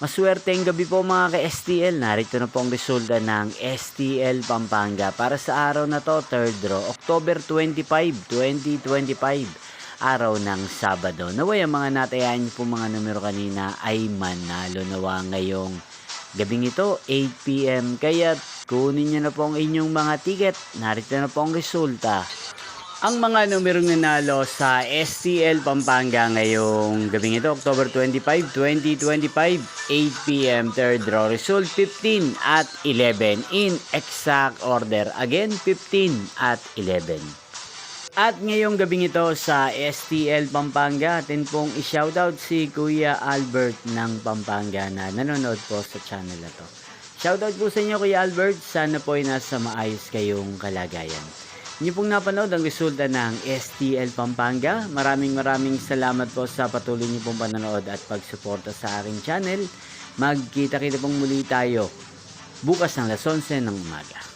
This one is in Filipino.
Maswerteng gabi po mga ka-STL. Narito na po ang resulta ng STL Pampanga para sa araw na to, third draw, October 25, 2025, araw ng Sabado. Naway ang mga natayaan niyo po mga numero kanina ay manalo nawa ngayong gabing ito, 8 PM. Kaya kunin niyo na po ang inyong mga ticket. Narito na po ang resulta. Ang mga numerong nanalo sa STL Pampanga ngayong gabing ito, October 25, 2025, 8 PM, third draw result 15 at 11 in exact order. Again, 15 at 11. At ngayong gabing ito sa STL Pampanga, atin pong i-shoutout si Kuya Albert ng Pampanga na nanonood po sa channel na to. Shoutout po sa inyo Kuya Albert, sana po ay nasa maayos kayong kalagayan. Inyo pong napanood ang resulta ng STL Pampanga. Maraming salamat po sa patuloy niyo pong panonood at pagsuporta sa aking channel. Magkita-kita pong muli tayo bukas ng 11 ng umaga.